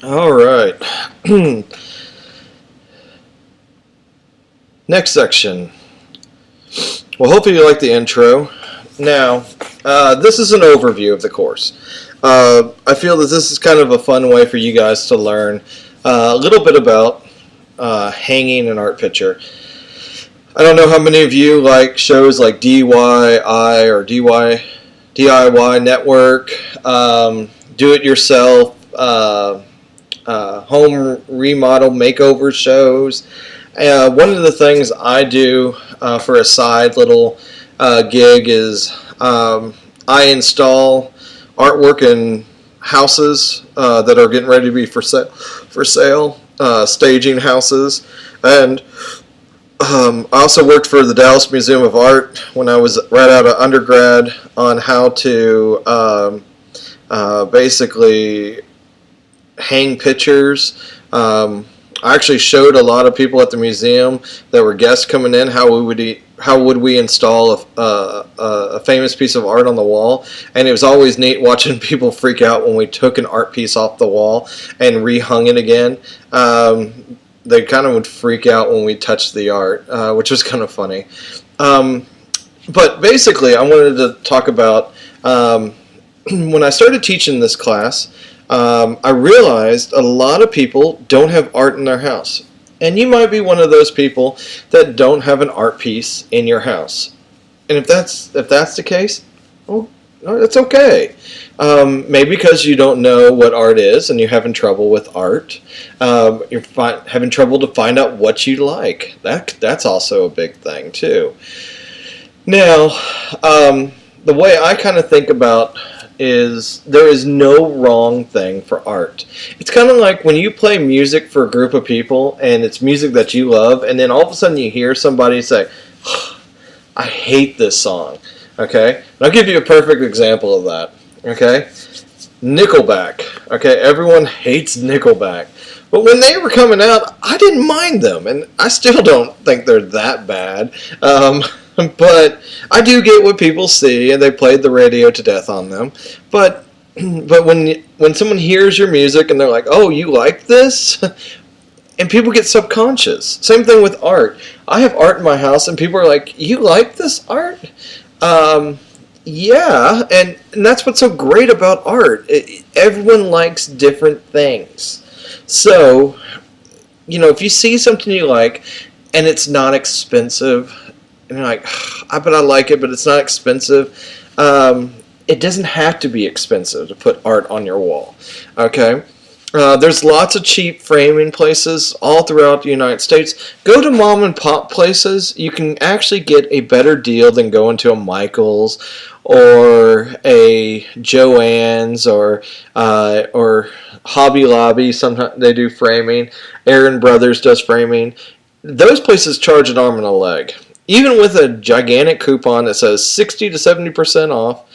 All right. Next section. Well, hopefully you like the intro. Now, this is an overview of the course. I feel that this is kind of a fun way for you guys to learn a little bit about hanging an art picture. I don't know how many of you like shows like DIY or DIY Network, Do It Yourself, home remodel makeover shows. One of the things I do for a side little gig is I install artwork in houses that are getting ready to be for sale, staging houses, and I also worked for the Dallas Museum of Art when I was right out of undergrad on how to basically hang pictures. I actually showed a lot of people at the museum that were guests coming in how would we install a famous piece of art on the wall, and it was always neat watching people freak out when we took an art piece off the wall and rehung it again. They kind of would freak out when we touched the art, which was kind of funny. But basically, I wanted to talk about when I started teaching this class. I realized a lot of people don't have art in their house. And you might be one of those people that don't have an art piece in your house. And if that's the case, well, that's okay. Maybe because you don't know what art is and you're having trouble with art. You're having trouble to find out what you like. That's also a big thing too. Now, the way I kind of think about is there is no wrong thing for art. It's kind of like when you play music for a group of people and it's music that you love, and then all of a sudden you hear somebody say, I hate this song. Okay? And I'll give you a perfect example of that. Okay? Nickelback. Okay? Everyone hates Nickelback. But when they were coming out, I didn't mind them, and I still don't think they're that bad. But I do get what people see, and they played the radio to death on them. But when someone hears your music and they're like, "Oh, you like this?" and people get subconscious. Same thing with art. I have art in my house, and people are like, "You like this art?" Yeah, and that's what's so great about art. Everyone likes different things. So, if you see something you like, and it's not expensive, and you're like, I bet I like it, but it's not expensive. It doesn't have to be expensive to put art on your wall. Okay? There's lots of cheap framing places all throughout the United States. Go to mom and pop places. You can actually get a better deal than going to a Michael's or a Joann's or Hobby Lobby. Sometimes they do framing. Aaron Brothers does framing. Those places charge an arm and a leg. Even with a gigantic coupon that says 60 to 70% off,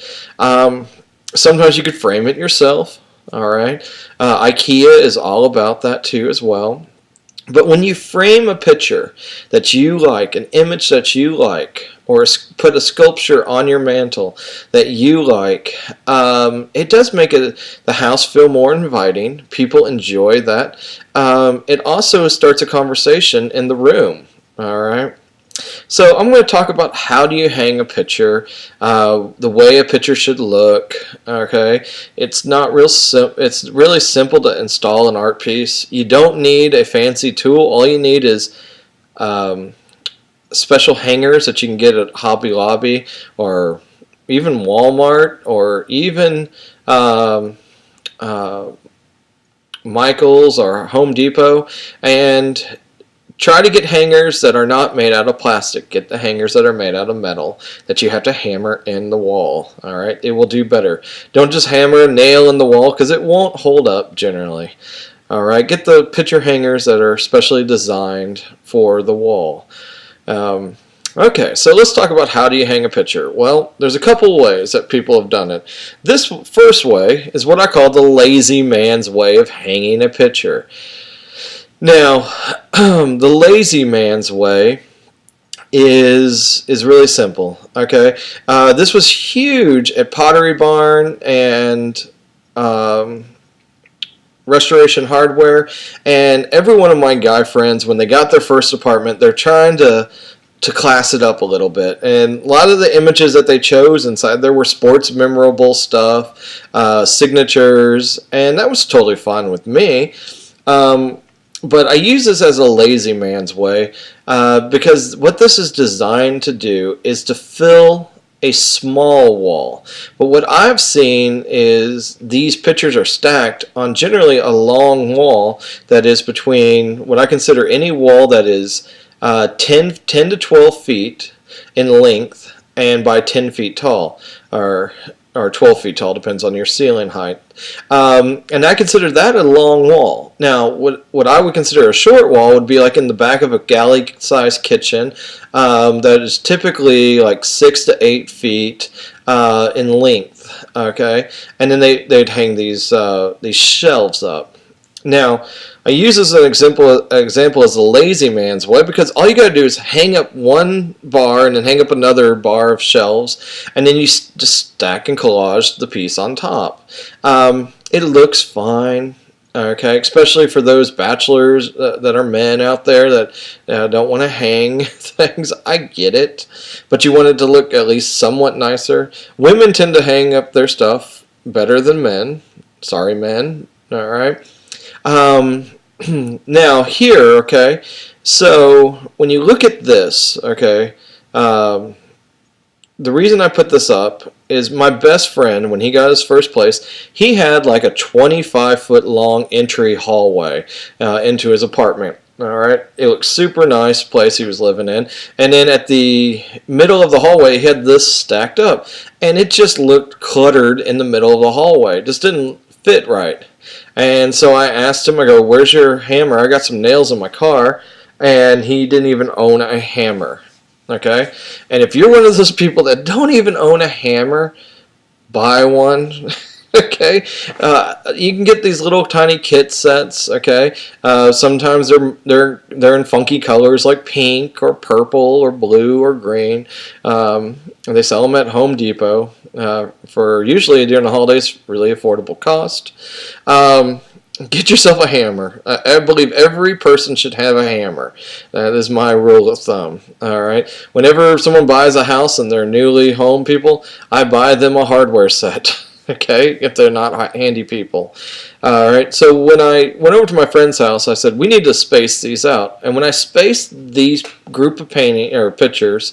sometimes you could frame it yourself. All right. IKEA is all about that too as well. But when you frame a picture that you like, an image that you like, or put a sculpture on your mantle that you like, it does make the house feel more inviting. People enjoy that. It also starts a conversation in the room. All right. So I'm going to talk about how do you hang a picture, the way a picture should look. Okay, it's not real. It's really simple to install an art piece. You don't need a fancy tool. All you need is special hangers that you can get at Hobby Lobby or even Walmart or even Michael's or Home Depot, and try to get hangers that are not made out of plastic. Get the hangers that are made out of metal that you have to hammer in the wall. All right, it will do better. Don't just hammer a nail in the wall because it won't hold up generally. All right, get the picture hangers that are specially designed for the wall. Okay, so let's talk about how do you hang a picture. Well, there's a couple ways that people have done it. This first way is what I call the lazy man's way of hanging a picture. Now, the lazy man's way is really simple. Okay, this was huge at Pottery Barn and restoration hardware, and every one of my guy friends, when they got their first apartment, they're trying to class it up a little bit. And a lot of the images that they chose inside there were sports memorable stuff, signatures, and that was totally fine with me. But I use this as a lazy man's way because what this is designed to do is to fill a small wall. But what I've seen is these pictures are stacked on generally a long wall that is between what I consider any wall that is 10 to 12 feet in length and by 10 feet tall, or 12 feet tall, depends on your ceiling height. And I consider that a long wall. Now, what I would consider a short wall would be like in the back of a galley-sized kitchen that is typically like 6 to 8 feet in length. Okay, and then they'd hang these shelves up. Now, I use this as an example as a lazy man's way because all you got to do is hang up one bar and then hang up another bar of shelves, and then you just stack and collage the piece on top. It looks fine, okay, especially for those bachelors that are men out there that don't want to hang things. I get it, but you want it to look at least somewhat nicer. Women tend to hang up their stuff better than men. Sorry, men. All right. Now here, okay, so when you look at this, okay, the reason I put this up is my best friend, when he got his first place, he had like a 25-foot long entry hallway into his apartment. All right, it looked super nice place he was living in, and then at the middle of the hallway he had this stacked up, and it just looked cluttered in the middle of the hallway. It just didn't fit right. And so I asked him, I go, where's your hammer? I got some nails in my car. And he didn't even own a hammer. Okay? And if you're one of those people that don't even own a hammer, buy one. Okay? You can get these little tiny kit sets. Okay? Sometimes they're in funky colors like pink or purple or blue or green. They sell them at Home Depot. For usually during the holidays, really affordable cost. Get yourself a hammer. I believe every person should have a hammer. That is my rule of thumb. All right. Whenever someone buys a house and they're newly home people, I buy them a hardware set. Okay, if they're not handy people. All right. So when I went over to my friend's house, I said we need to space these out. And when I spaced these group of painting or pictures,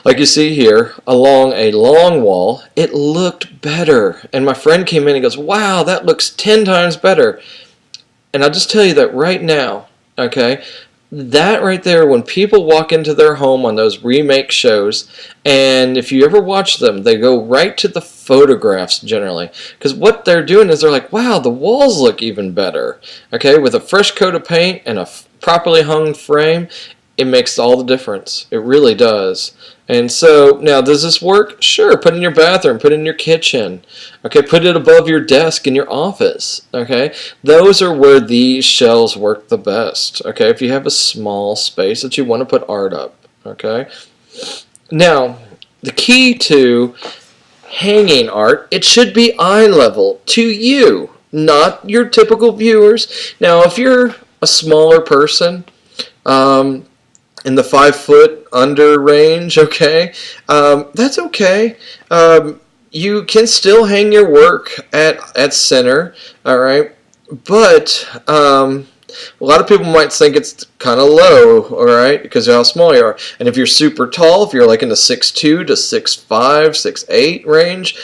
like you see here, along a long wall, it looked better. And my friend came in and goes, wow, that looks 10 times better. And I'll just tell you that right now, okay, that right there, when people walk into their home on those remake shows, and if you ever watch them, they go right to the photographs generally. Because what they're doing is they're like, wow, the walls look even better. Okay, with a fresh coat of paint and a properly hung frame, it makes all the difference. It really does. And so, now, does this work? Sure, put it in your bathroom, put it in your kitchen. Okay, put it above your desk in your office. Okay, those are where these shelves work the best. Okay, if you have a small space that you want to put art up. Okay, now, the key to hanging art, it should be eye level to you, not your typical viewers. Now, if you're a smaller person, in the 5 foot under range, okay, that's okay. You can still hang your work at center, all right, but a lot of people might think it's kind of low, all right, because of how small you are. And if you're super tall, if you're like in the 6'2 to 6'5, 6'8 range,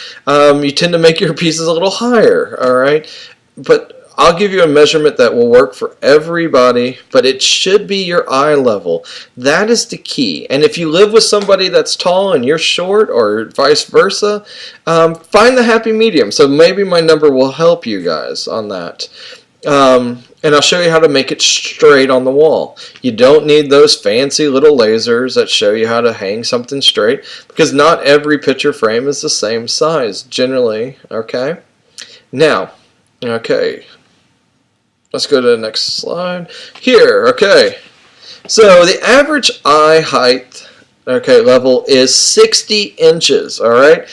you tend to make your pieces a little higher, all right, but I'll give you a measurement that will work for everybody, but it should be your eye level. That is the key. And if you live with somebody that's tall and you're short, or vice versa, find the happy medium. So maybe my number will help you guys on that. And I'll show you how to make it straight on the wall. You don't need those fancy little lasers that show you how to hang something straight, because not every picture frame is the same size, generally, okay? Now, okay. Let's go to the next slide. Here, okay. So the average eye height, okay, level is 60 inches, all right?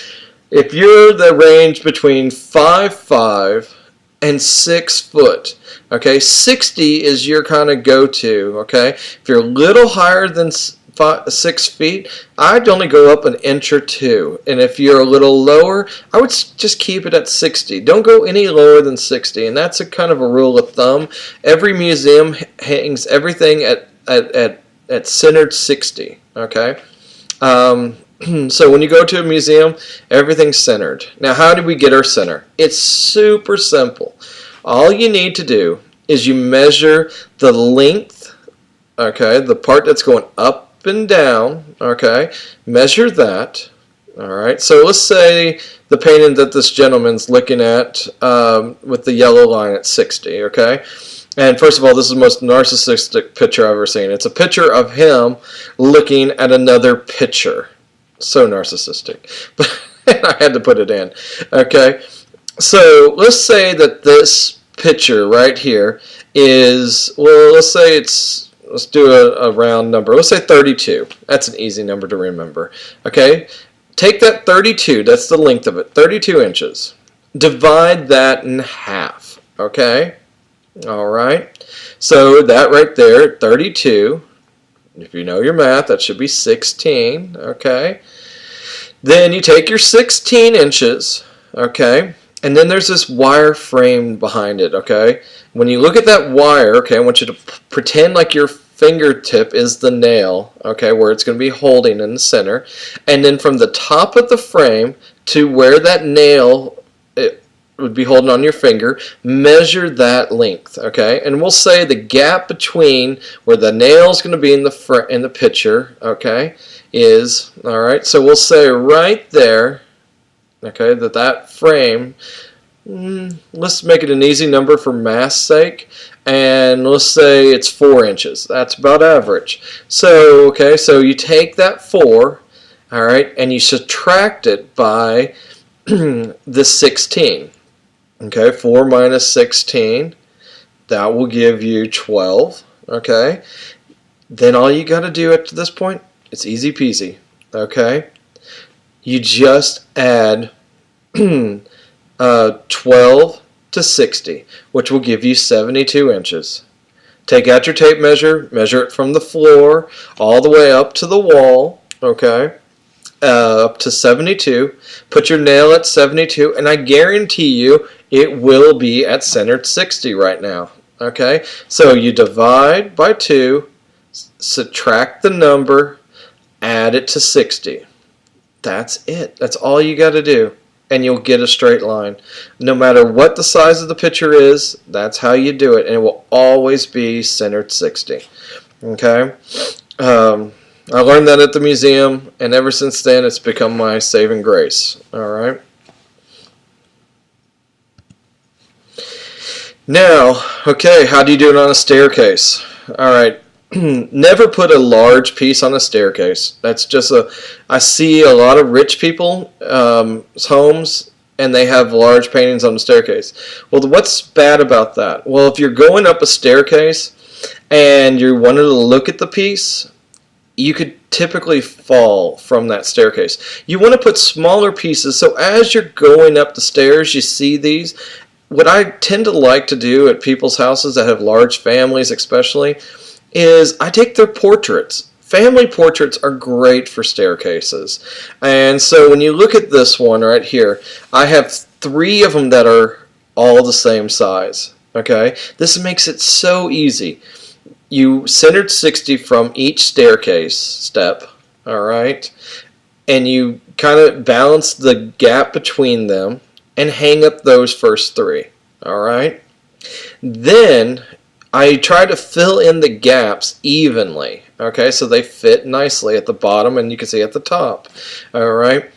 If you're the range between 5'5", and 6 foot. Okay, 60 is your kind of go-to. Okay, if you're a little higher than 6 feet, I'd only go up an inch or two. And if you're a little lower, I would just keep it at 60. Don't go any lower than 60. And that's a kind of a rule of thumb. Every museum hangs everything at centered 60. Okay. So when you go to a museum, everything's centered. Now, how do we get our center? It's super simple. All you need to do is you measure the length, okay, the part that's going up and down, okay, measure that, all right. So let's say the painting that this gentleman's looking at with the yellow line at 60, okay. And first of all, this is the most narcissistic picture I've ever seen. It's a picture of him looking at another picture. So narcissistic. But I had to put it in. Okay. So let's say that this picture right here is, well, let's say it's, let's do a round number. Let's say 32. That's an easy number to remember. Okay. Take that 32, that's the length of it, 32 inches. Divide that in half. Okay. All right. So that right there, 32. If you know your math, that should be 16. Okay. Then you take your 16 inches, okay, and then there's this wire frame behind it, okay. When you look at that wire, okay, I want you to pretend like your fingertip is the nail, okay, where it's going to be holding in the center, and then from the top of the frame to where that nail it would be holding on your finger, measure that length, okay, and we'll say the gap between where the nail is going to be in the picture, okay, is, all right, so we'll say right there, okay, that frame, let's make it an easy number for math's sake, and let's say it's 4 inches. That's about average. So, okay, so you take that 4, all right, and you subtract it by the 16. Okay, 4 minus 16, that will give you 12, okay. Then all you got to do up to this point, it's easy peasy, okay. You just add 12 to 60, which will give you 72 inches. Take out your tape measure, measure it from the floor all the way up to the wall, okay, up to 72. Put your nail at 72, and I guarantee you it will be at centered 60 right now, okay. So you divide by 2, subtract the number, add it to 60. That's it. That's all you got to do, and you'll get a straight line. No matter what the size of the picture is, that's how you do it, and it will always be centered 60. Okay? I learned that at the museum, and ever since then, it's become my saving grace. All right? Now, okay, how do you do it on a staircase? All right. Never put a large piece on a staircase. That's just I see a lot of rich people homes, and they have large paintings on the staircase. Well, what's bad about that? Well, if you're going up a staircase and you wanted to look at the piece, you could typically fall from that staircase. You want to put smaller pieces, so as you're going up the stairs, you see these. What I tend to like to do at people's houses that have large families especially is I take their portraits. Family portraits are great for staircases. And so when you look at this one right here, I have 3 of them that are all the same size. Okay? This makes it so easy. You centered 60 from each staircase step, all right? And you kind of balance the gap between them and hang up those first 3, all right? Then I try to fill in the gaps evenly, okay, so they fit nicely at the bottom and you can see at the top, all right?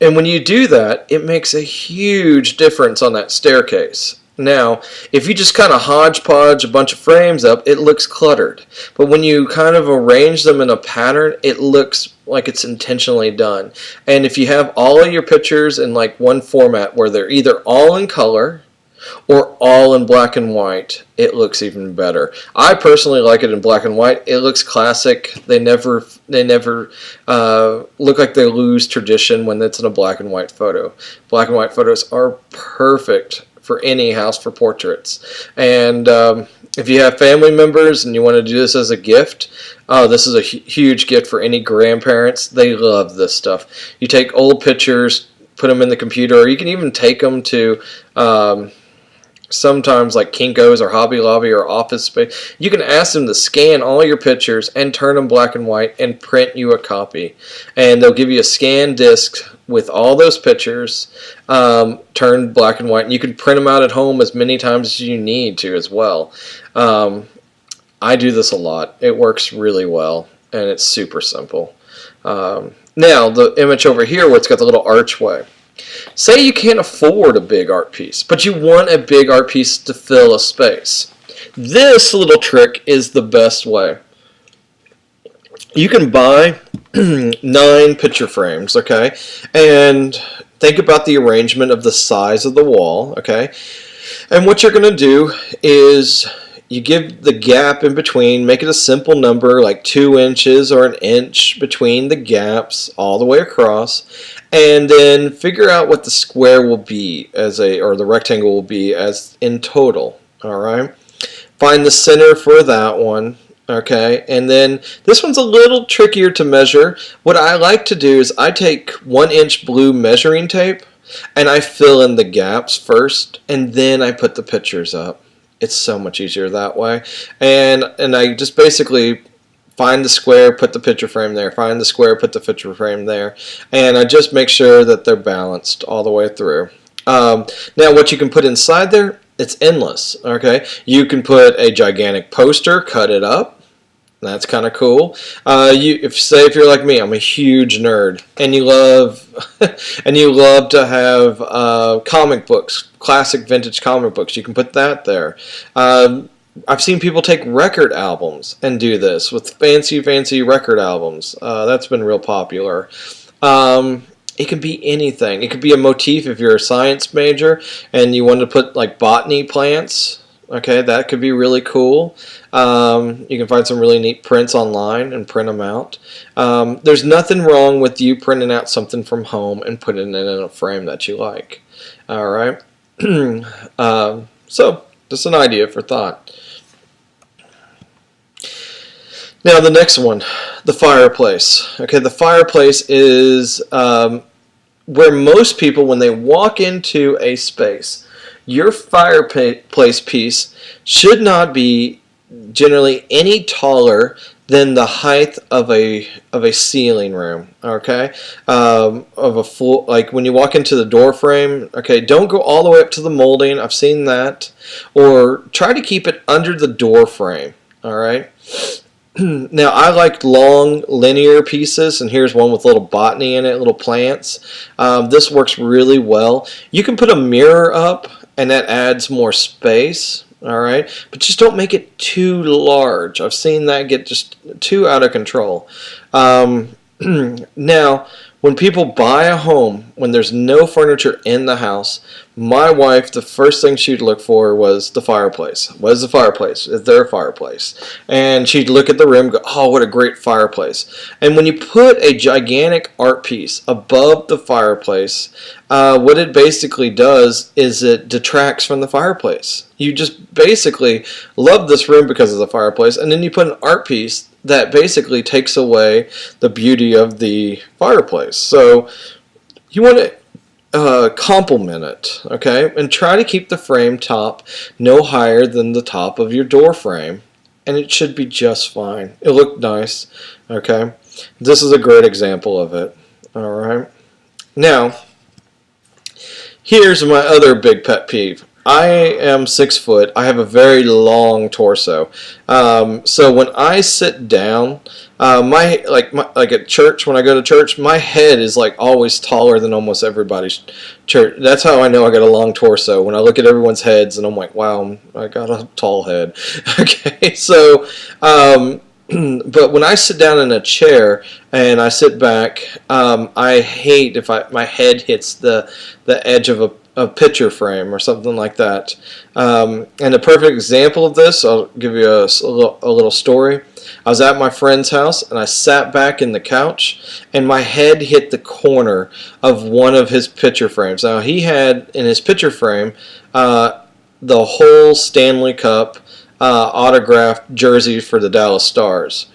And when you do that, it makes a huge difference on that staircase. Now, if you just kind of hodgepodge a bunch of frames up, it looks cluttered. But when you kind of arrange them in a pattern, it looks like it's intentionally done. And if you have all of your pictures in like one format where they're either all in color or all in black and white, it looks even better. I personally like it in black and white. It looks classic. They never look like they lose tradition when it's in a black and white photo. Black and white photos are perfect for any house for portraits. And if you have family members and you want to do this as a gift, oh, this is a huge gift for any grandparents. They love this stuff. You take old pictures, put them in the computer, or you can even take them to sometimes like Kinko's or Hobby Lobby or Office Space. You can ask them to scan all your pictures and turn them black and white and print you a copy. And they'll give you a scanned disc with all those pictures turned black and white. And you can print them out at home as many times as you need to as well. I do this a lot. It works really well, and it's super simple. Now, the image over here where it's got the little archway. Say you can't afford a big art piece, but you want a big art piece to fill a space. This little trick is the best way. You can buy 9 picture frames, okay? And think about the arrangement of the size of the wall, okay? And what you're going to do is you give the gap in between, make it a simple number like 2 inches or 1 inch between the gaps all the way across, and then figure out what the square will be or the rectangle will be as in total. All right, find the center for that one. Okay, and then this one's a little trickier to measure. What I like to do is I take 1 inch blue measuring tape and I fill in the gaps first, and then I put the pictures up. It's so much easier that way. And I just basically find the square, put the picture frame there, find the square, put the picture frame there, and I just make sure that they're balanced all the way through. Now what you can put inside there, it's endless. Okay, you can put a gigantic poster, cut it up. That's kind of cool. If you're like me, I'm a huge nerd, and you love to have comic books, classic vintage comic books. You can put that there. I've seen people take record albums and do this with fancy record albums. That's been real popular. It can be anything. It could be a motif if you're a science major and you want to put like botany plants. Okay, that could be really cool. You can find some really neat prints online and print them out. There's nothing wrong with you printing out something from home and putting it in a frame that you like. All right. So, just an idea for thought. Now the next one, the fireplace. Okay, the fireplace is where most people, when they walk into a space, your fireplace piece should not be generally any taller than the height of a ceiling room. Okay, of a full, like when you walk into the door frame. Okay, don't go all the way up to the molding. I've seen that, or try to keep it under the door frame. All right. Now I like long linear pieces, and here's one with little botany in it, little plants. This works really well. You can put a mirror up, and that adds more space. All right, but just don't make it too large. I've seen that get just too out of control. Now, when people buy a home, when there's no furniture in the house, my wife, the first thing she'd look for was the fireplace. What is the fireplace? Is there a fireplace? And she'd look at the room and go, oh, what a great fireplace. And when you put a gigantic art piece above the fireplace, what it basically does is it detracts from the fireplace. You just basically love this room because of the fireplace, and then you put an art piece that basically takes away the beauty of the fireplace. So you want to complement it, okay? And try to keep the frame top no higher than the top of your door frame, and it should be just fine. It looked nice, okay? This is a great example of it, all right? Now, here's my other big pet peeve. I am 6 foot. I have a very long torso. So when I sit down, like at church, when I go to church, my head is like always taller than almost everybody's church. That's how I know I got a long torso. When I look at everyone's heads, and I'm like, wow, I got a tall head. Okay, so but when I sit down in a chair and I sit back, I hate if my head hits the edge of a picture frame or something like that. And a perfect example of this, I'll give you a little story. I was at my friend's house, and I sat back in the couch, and my head hit the corner of one of his picture frames. Now, he had in his picture frame the whole Stanley Cup autographed jersey for the Dallas Stars.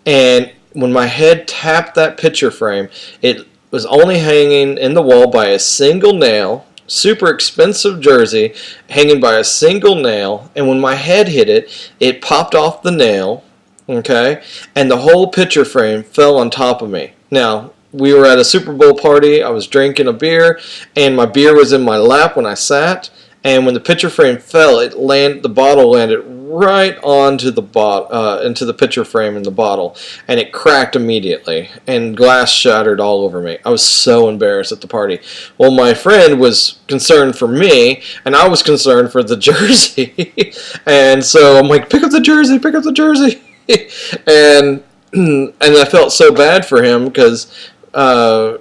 And when my head tapped that picture frame, it was only hanging in the wall by a single nail. Super expensive jersey hanging by a single nail, and when my head hit it, it popped off the nail, okay, and the whole picture frame fell on top of me. Now, we were at a Super Bowl party, I was drinking a beer, and my beer was in my lap when I sat, and when the picture frame fell, the bottle landed right onto into the picture frame in the bottle, and it cracked immediately, and glass shattered all over me. I was so embarrassed at the party. Well, my friend was concerned for me, and I was concerned for the jersey, and so I'm like, pick up the jersey, and I felt so bad for him because I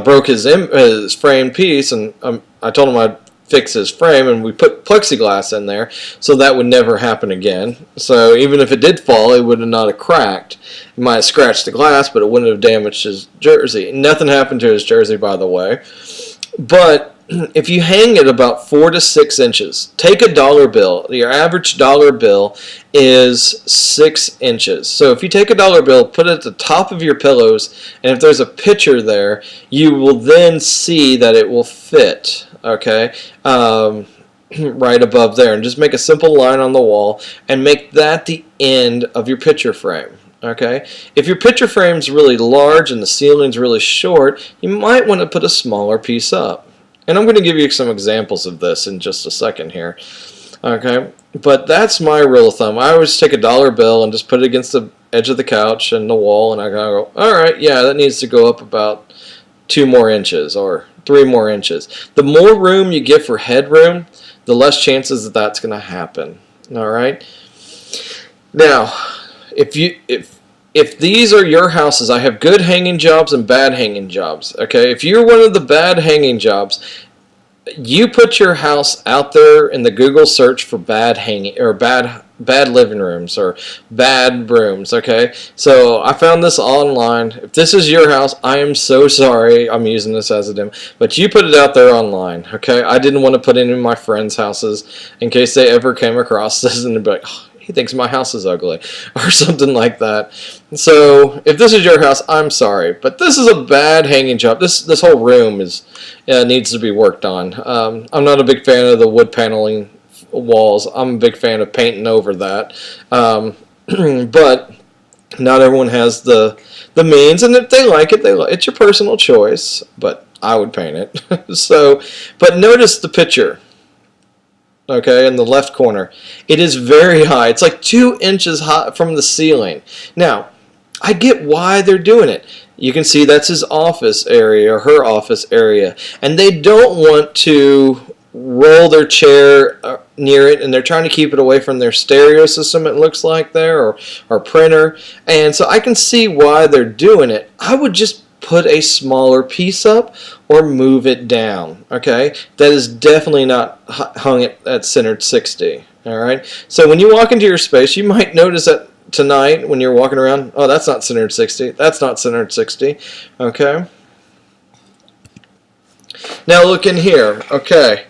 broke his frame piece, and I told him I'd fix his frame, and we put plexiglass in there so that would never happen again. So even if it did fall, it would not have cracked. It might have scratched the glass, but it wouldn't have damaged his jersey. Nothing happened to his jersey, by the way. But if you hang it about 4 to 6 inches, take a dollar bill. Your average dollar bill is 6 inches. So if you take a dollar bill, put it at the top of your pillows, and if there's a picture there, you will then see that it will fit. Okay, right above there, and just make a simple line on the wall and make that the end of your picture frame. Okay, if your picture frame's really large and the ceiling's really short, you might want to put a smaller piece up. And I'm going to give you some examples of this in just a second here. Okay, but that's my rule of thumb. I always take a dollar bill and just put it against the edge of the couch and the wall, and I go, all right, yeah, that needs to go up about 2 more inches or 3 more inches. The more room you give for headroom, the less chances that that's going to happen. All right. Now, if these are your houses, I have good hanging jobs and bad hanging jobs. Okay. If you're one of the bad hanging jobs, you put your house out there in the Google search for bad hanging or bad living rooms or bad rooms. Okay, so I found this online. If this is your house, I am so sorry I'm using this as a demo, but you put it out there online. Okay, I didn't want to put it in my friends' houses in case they ever came across this and they'd be like, oh, he thinks my house is ugly or something like that. So if this is your house, I'm sorry, but this is a bad hanging job. This whole room needs to be worked on. I'm not a big fan of the wood paneling walls. I'm a big fan of painting over that. But not everyone has the means, and if they like it, it's your personal choice, but I would paint it. So, but notice the picture. Okay, in the left corner. It is very high. It's like 2 inches high from the ceiling. Now, I get why they're doing it. You can see that's his office area or her office area. And they don't want to roll their chair near it, and they're trying to keep it away from their stereo system, it looks like there, or printer. And so I can see why they're doing it. I would just put a smaller piece up or move it down. Okay, that is definitely not hung at centered 60. All right, so when you walk into your space, you might notice that tonight when you're walking around, oh, that's not centered 60, that's not centered 60. Okay, now look in here. Okay,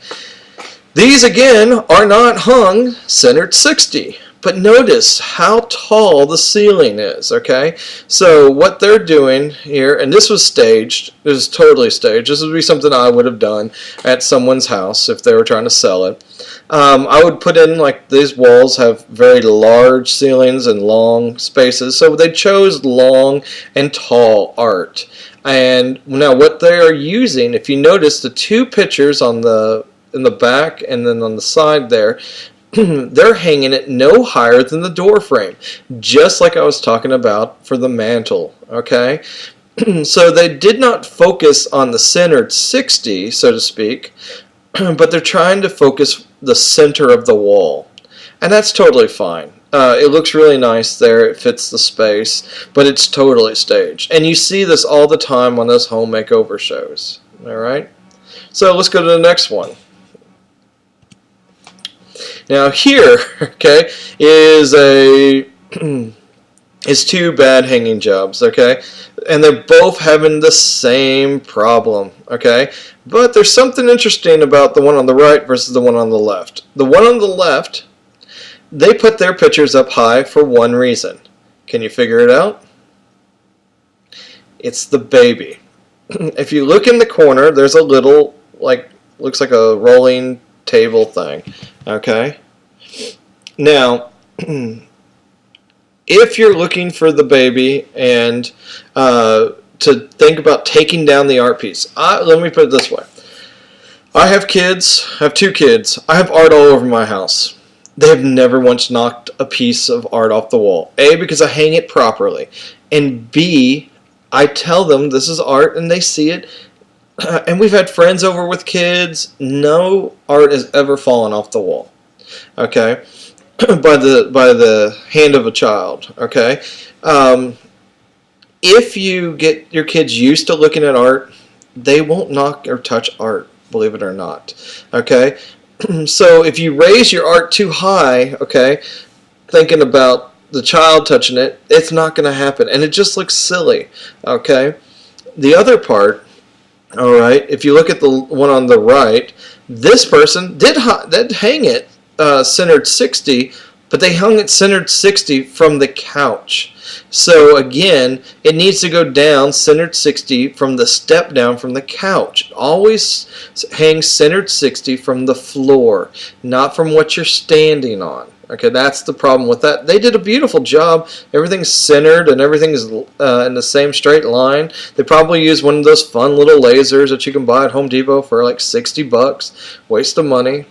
these again are not hung centered 60. But notice how tall the ceiling is, okay? So what they're doing here, and this was staged, it was totally staged. This would be something I would have done at someone's house if they were trying to sell it. I would put in, like, these walls have very large ceilings and long spaces, so they chose long and tall art. And now what they are using, if you notice the 2 pictures in the back and then on the side there, they're hanging it no higher than the door frame, just like I was talking about for the mantle, okay? So they did not focus on the centered 60, so to speak, but they're trying to focus the center of the wall, and that's totally fine. It looks really nice there, it fits the space, but it's totally staged. And you see this all the time on those home makeover shows, alright? So let's go to the next one. Now here, okay, is a is two bad hanging jobs, okay? And they're both having the same problem, okay? But there's something interesting about the one on the right versus the one on the left. The one on the left, they put their pictures up high for one reason. Can you figure it out? It's the baby. If you look in the corner, there's a little, like, looks like a rolling table thing, okay? Now, if you're looking for the baby and to think about taking down the art piece, let me put it this way. I have kids. I have two kids. I have art all over my house. They have never once knocked a piece of art off the wall. A, because I hang it properly. And B, I tell them this is art and they see it. And we've had friends over with kids. No art has ever fallen off the wall. Okay? by the hand of a child, okay? If you get your kids used to looking at art, they won't knock or touch art, believe it or not, okay? So if you raise your art too high, okay, thinking about the child touching it, it's not going to happen, and it just looks silly, okay? The other part, all right, if you look at the one on the right, this person did hang it centered 60, but they hung it centered 60 from the couch. So again, it needs to go down centered 60 from the step down from the couch. Always hang centered 60 from the floor, not from what you're standing on. Okay, that's the problem with that. They did a beautiful job. Everything's centered and everything's in the same straight line. They probably use one of those fun little lasers that you can buy at Home Depot for like $60. Waste of money.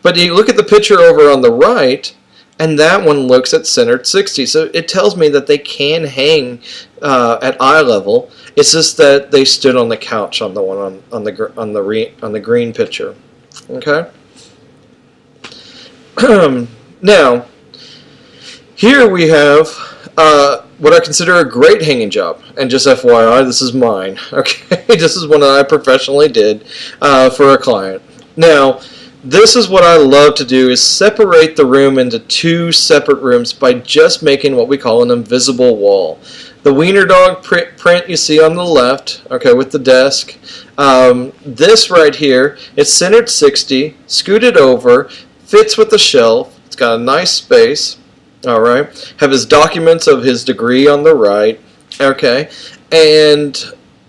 But you look at the picture over on the right, and that one looks at centered 60. So it tells me that they can hang at eye level. It's just that they stood on the couch on the one on the green picture. Okay. Now, here we have what I consider a great hanging job. And just FYI, this is mine. Okay, this is one that I professionally did for a client. Now, this is what I love to do, is separate the room into two separate rooms by just making what we call an invisible wall. The wiener dog print you see on the left, okay, with the desk. This right here, it's centered 60, scooted over, fits with the shelf. It's got a nice space, all right. Have his documents of his degree on the right, okay. And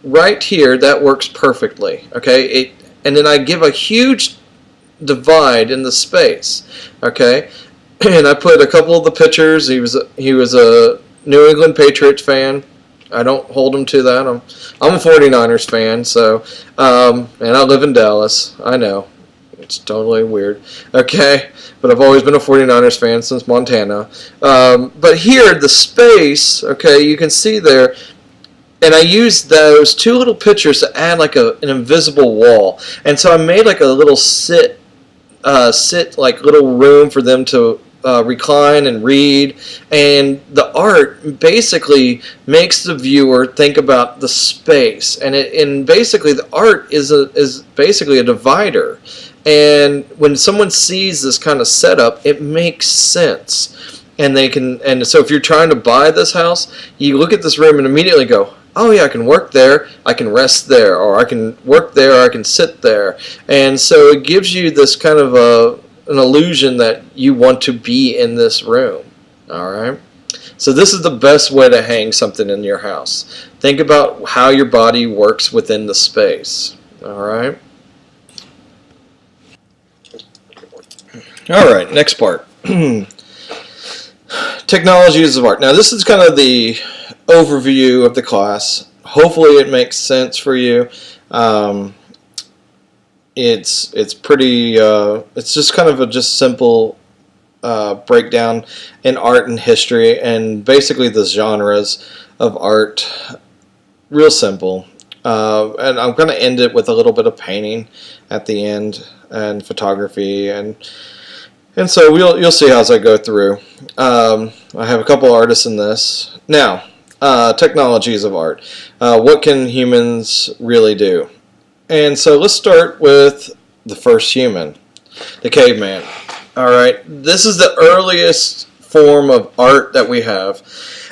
right here, that works perfectly, okay. And then I give a huge divide in the space, okay, and I put a couple of the pictures. He was a New England Patriots fan. I don't hold him to that. I'm a 49ers fan, so and I live in Dallas. I know it's totally weird, okay, but I've always been a 49ers fan since Montana. But here, the space, okay, you can see there. And I used those two little pictures to add like an invisible wall. And so I made like a little sit like little room for them to recline and read. And the art basically makes the viewer think about the space. And basically the art is basically a divider. And when someone sees this kind of setup, it makes sense. And so if you're trying to buy this house, you look at this room and immediately go, oh yeah, I can work there, I can rest there, or I can work there, or I can sit there. And so it gives you this kind of an illusion that you want to be in this room. All right? So this is the best way to hang something in your house. Think about how your body works within the space. All right? All right, next part. Technologies of art. Now this is kind of the overview of the class. Hopefully it makes sense for you. It's pretty. It's just kind of a simple breakdown in art and history, and basically the genres of art. Real simple. And I'm going to end it with a little bit of painting at the end, and photography, and so you'll see as I go through. I have a couple artists in this. Now, technologies of art. What can humans really do? And so let's start with the first human, the caveman. All right, this is the earliest form of art that we have.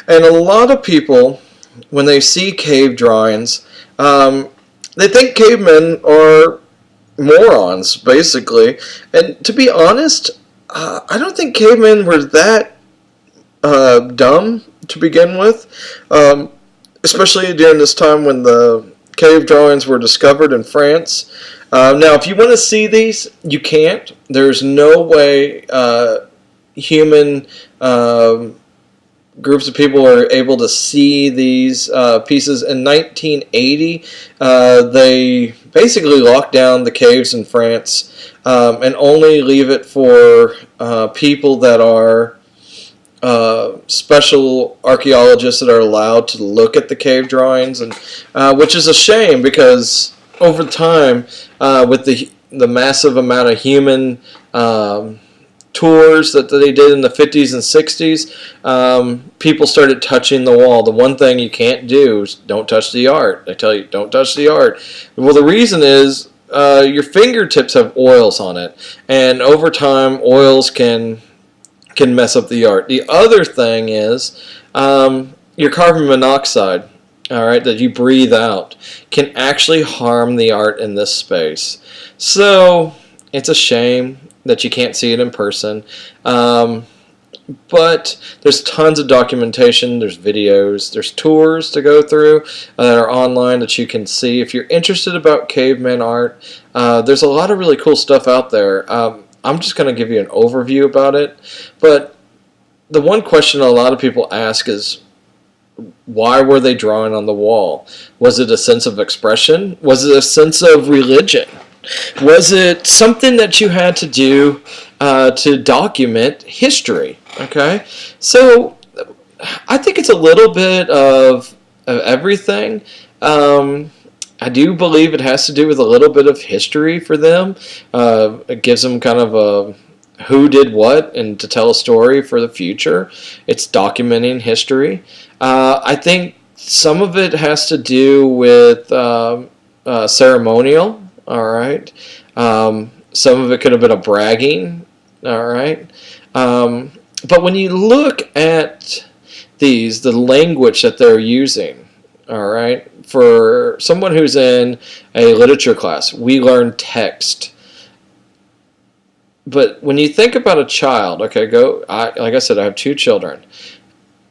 And a lot of people, when they see cave drawings, they think cavemen are morons, basically. And to be honest, I don't think cavemen were that dumb to begin with, especially during this time when the cave drawings were discovered in France. Now, if you want to see these, you can't. There's no way human groups of people are able to see these pieces. In 1980, they basically locked down the caves in France and only leave it for people that are special archaeologists that are allowed to look at the cave drawings, and which is a shame because over time, with the massive amount of human tours that they did in the 50s and 60s, people started touching the wall. The one thing you can't do is don't touch the art. They tell you, don't touch the art. Well, the reason is your fingertips have oils on it, and over time, oils can mess up the art. The other thing is your carbon monoxide, all right, that you breathe out, can actually harm the art in this space. So it's a shame that you can't see it in person. But there's tons of documentation, there's videos, there's tours to go through that are online that you can see. If you're interested about caveman art, there's a lot of really cool stuff out there. I'm just going to give you an overview about it. But the one question a lot of people ask is, why were they drawing on the wall? Was it a sense of expression? Was it a sense of religion? Was it something that you had to do to document history? Okay, so I think it's a little bit of everything. I do believe it has to do with a little bit of history for them. It gives them kind of a who did what and to tell a story for the future. It's documenting history. I think some of it has to do with ceremonial. All right. Some of it could have been a bragging. All right. But when you look at these, the language that they're using, all right, for someone who's in a literature class, we learn text. But when you think about a child, okay, like I said, I have 2 children.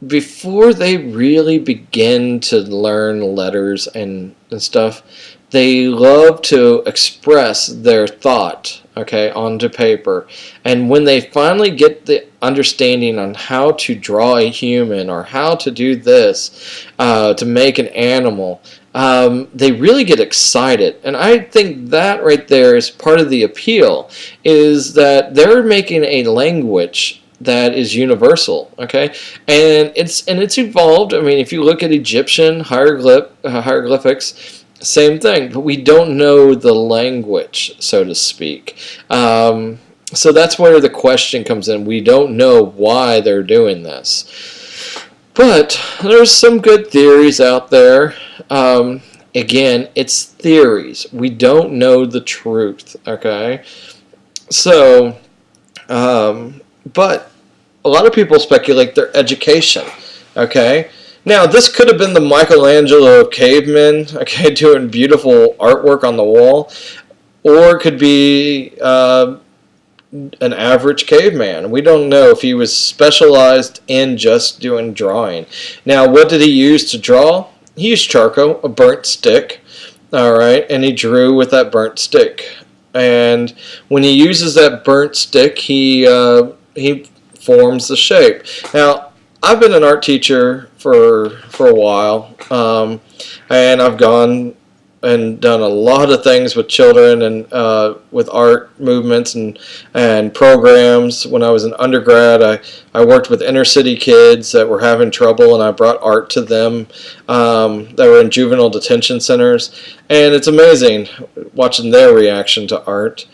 Before they really begin to learn letters and stuff, they love to express their thought, okay, onto paper. And when they finally get the understanding on how to draw a human or how to do this, to make an animal, they really get excited. And I think that right there is part of the appeal, is that they're making a language that is universal, okay, and it's evolved. I mean, if you look at Egyptian hieroglyphics, same thing, but we don't know the language, so to speak. So that's where the question comes in. We don't know why they're doing this, but there's some good theories out there. Again, it's theories. We don't know the truth, okay? So, but a lot of people speculate their education, okay? Now, this could have been the Michelangelo of cavemen, okay, doing beautiful artwork on the wall, or it could be an average caveman. We don't know if he was specialized in just doing drawing. Now, what did he use to draw? He used charcoal, a burnt stick, all right, and he drew with that burnt stick. And when he uses that burnt stick, he forms the shape. Now, I've been an art teacher for a while, and I've gone and done a lot of things with children and with art movements and programs. When I was an undergrad, I worked with inner city kids that were having trouble, and I brought art to them that were in juvenile detention centers. And it's amazing watching their reaction to art.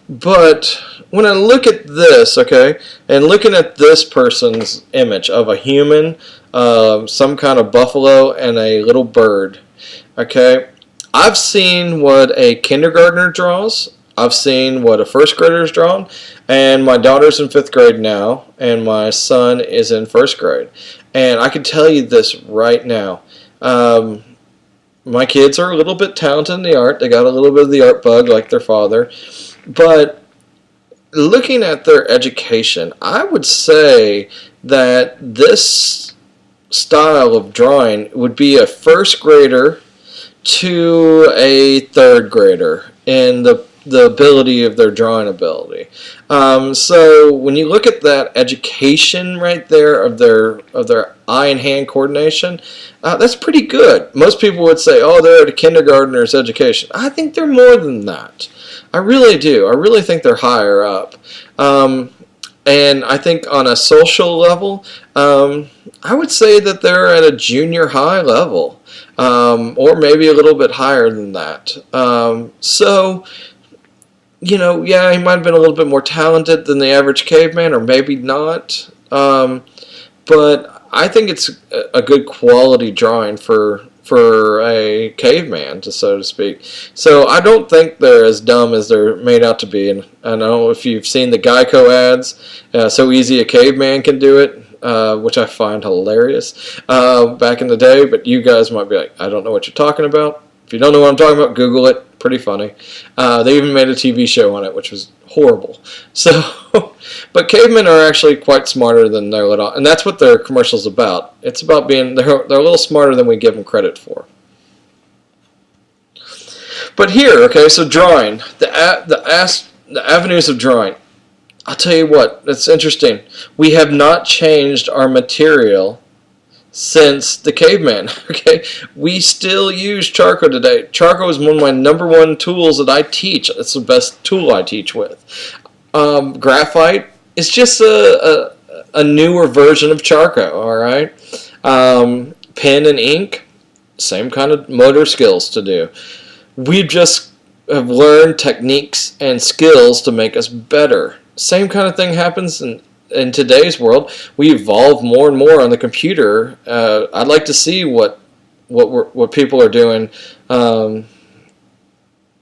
But when I look at this, okay, and looking at this person's image of a human, some kind of buffalo, and a little bird, okay, I've seen what a kindergartner draws. I've seen what a first grader's drawn, and my daughter's in 5th grade now, and my son is in 1st grade. And I can tell you this right now. My kids are a little bit talented in the art. They got a little bit of the art bug like their father. But looking at their education, I would say that this style of drawing would be a 1st grader to a 3rd grader in the ability of their drawing ability. So when you look at that education right there of their eye and hand coordination, that's pretty good. Most people would say, oh, they're at a kindergartner's education. I think they're more than that. I really do. I really think they're higher up. And I think on a social level, I would say that they're at a junior high level, or maybe a little bit higher than that. So, yeah, he might have been a little bit more talented than the average caveman, or maybe not. But I think it's a good quality drawing for a caveman, so to speak. So I don't think they're as dumb as they're made out to be. And I know if you've seen the Geico ads, so easy a caveman can do it, which I find hilarious back in the day. But you guys might be like, I don't know what you're talking about. If you don't know what I'm talking about, Google it. Pretty funny. They even made a TV show on it, which was horrible. So, but cavemen are actually quite smarter than their little, and that's what their commercial's about. It's about being they're a little smarter than we give them credit for. But here, okay, so drawing the avenues of drawing. I'll tell you what, it's interesting. We have not changed our material since the caveman. Okay, we still use charcoal today. Charcoal is one of my #1 tools that I teach. It's the best tool I teach with. Graphite is just a newer version of charcoal. All right, pen and ink, same kind of motor skills to do. We just have learned techniques and skills to make us better. Same kind of thing happens in today's world. We evolve more and more on the computer. I'd like to see what people are doing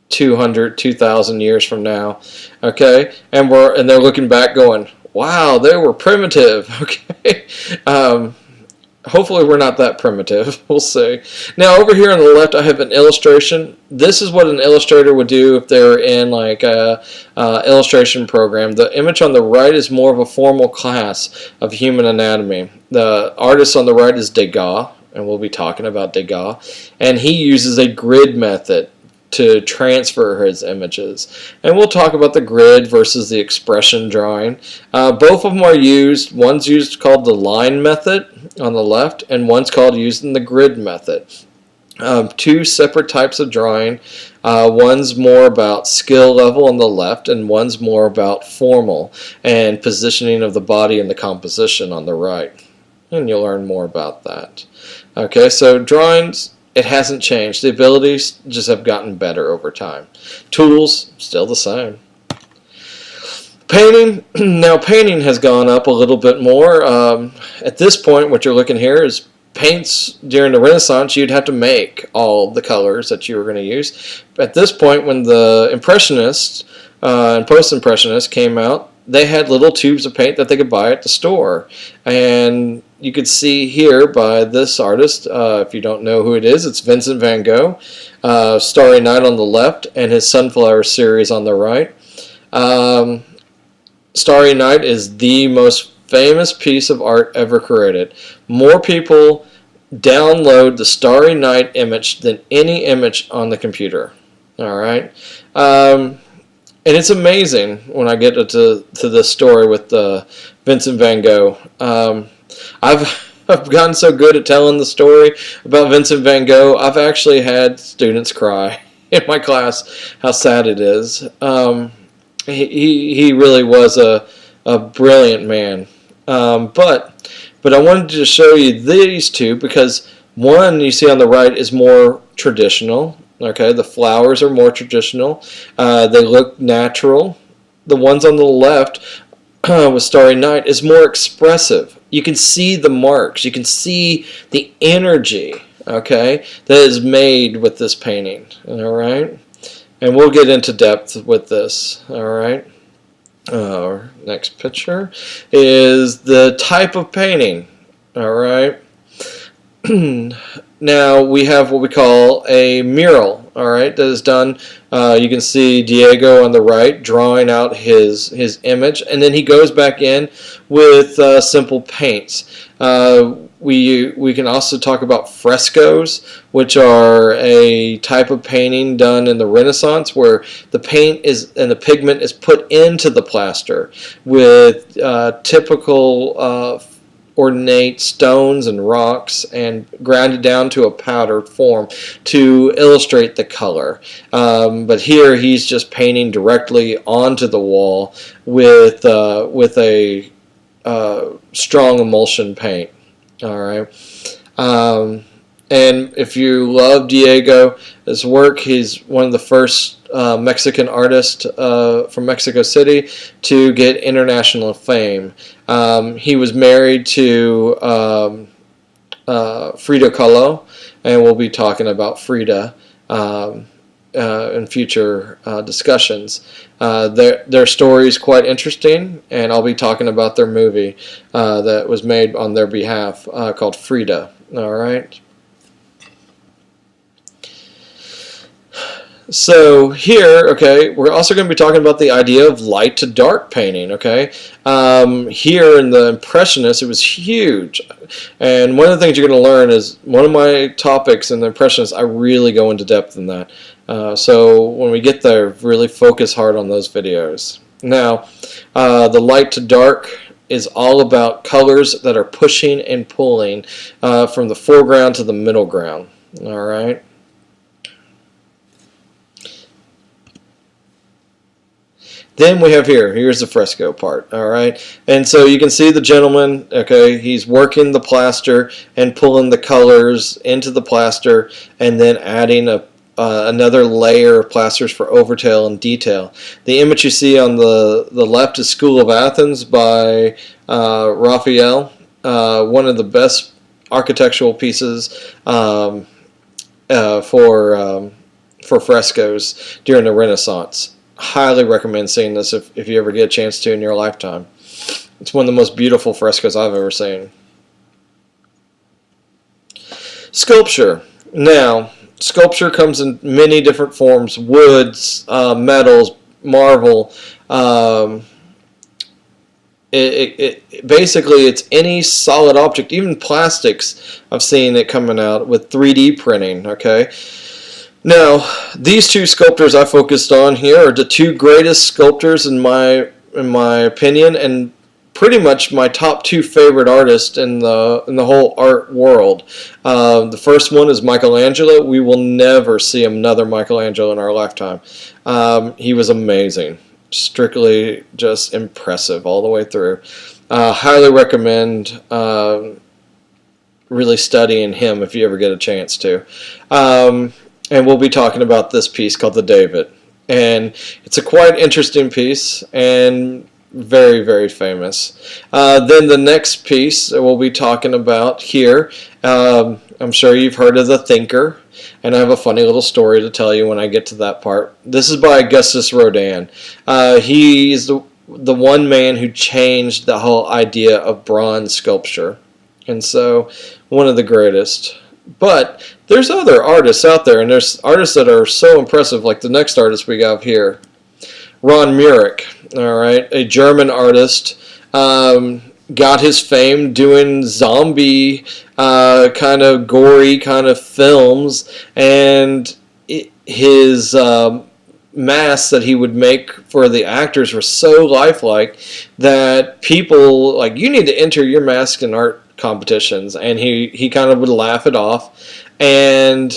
2,000 years from now. Okay, and they're looking back, going, "Wow, they were primitive." Okay, hopefully we're not that primitive. We'll see. Now over here on the left, I have an illustration. This is what an illustrator would do if they're in like a illustration program. The image on the right is more of a formal class of human anatomy. The artist on the right is Degas, and we'll be talking about Degas. And he uses a grid method to transfer his images. And we'll talk about the grid versus the expression drawing. Both of them are used. One's used called the line method on the left, and one's called using the grid method. Two separate types of drawing. One's more about skill level on the left, and one's more about formal and positioning of the body and the composition on the right. And you'll learn more about that. Okay, so drawings, it hasn't changed. The abilities just have gotten better over time. Tools, still the same. Painting, now painting has gone up a little bit more. At this point, what you're looking here is paints during the Renaissance. You'd have to make all the colors that you were going to use. At this point, when the Impressionists and Post-Impressionists came out, they had little tubes of paint that they could buy at the store. And you could see here by this artist, if you don't know who it is, it's Vincent van Gogh. Starry Night on the left and his Sunflower series on the right. Starry Night is the most famous piece of art ever created. More people download the Starry Night image than any image on the computer. All right, and it's amazing when I get to this story with Vincent van Gogh. I've gotten so good at telling the story about Vincent van Gogh. I've actually had students cry in my class how sad it is. He really was a brilliant man. But I wanted to show you these two because one you see on the right is more traditional. Okay, the flowers are more traditional. They look natural. The ones on the left with Starry Night is more expressive. You can see the marks. You can see the energy, okay, that is made with this painting. All right. and we'll get into depth with this. All right. Next picture is the type of painting. All right. Now we have what we call a mural. All right, that is done. You can see Diego on the right drawing out his image, and then he goes back in with simple paints. We can also talk about frescoes, which are a type of painting done in the Renaissance, where the paint is and the pigment is put into the plaster with typical ornate stones and rocks and grounded down to a powdered form to illustrate the color. But here he's just painting directly onto the wall with a strong emulsion paint. All right. And if you love Diego's work, he's one of the first Mexican artists from Mexico City to get international fame. He was married to Frida Kahlo, and we'll be talking about Frida in future discussions. Their story is quite interesting, and I'll be talking about their movie that was made on their behalf called Frida. All right. So here, okay, we're also going to be talking about the idea of light to dark painting, okay? Here in the Impressionists, it was huge. And one of the things you're going to learn is one of my topics in the Impressionists, I really go into depth in that. So when we get there, really focus hard on those videos. Now, the light to dark is all about colors that are pushing and pulling from the foreground to the middle ground, all right? Then we have here's the fresco part, all right? And so you can see the gentleman, okay, he's working the plaster and pulling the colors into the plaster and then adding another layer of plasters for overtail and detail. The image you see on the left is School of Athens by Raphael, one of the best architectural pieces for frescoes during the Renaissance. Highly recommend seeing this if you ever get a chance to in your lifetime. It's one of the most beautiful frescoes I've ever seen. Sculpture. Now, sculpture comes in many different forms: woods, metals, marble. Basically, it's any solid object, even plastics. I've seen it coming out with 3D printing. Okay. Now, these two sculptors I focused on here are the two greatest sculptors in my opinion, and pretty much my top two favorite artists in the whole art world. The first one is Michelangelo. We will never see another Michelangelo in our lifetime. He was amazing, strictly just impressive all the way through. Highly recommend really studying him if you ever get a chance to. And we'll be talking about this piece called the David. And it's a quite interesting piece and very, very famous. Then the next piece that we'll be talking about here, I'm sure you've heard of the Thinker. And I have a funny little story to tell you when I get to that part. This is by Augustus Rodin. He's the one man who changed the whole idea of bronze sculpture. And so, one of the greatest. But there's other artists out there, and there's artists that are so impressive, like the next artist we have here, Ron Murik, all right, a German artist, got his fame doing zombie kind of gory kind of films, and his masks that he would make for the actors were so lifelike that people, like, you need to enter your mask in art competitions, and he kind of would laugh it off. And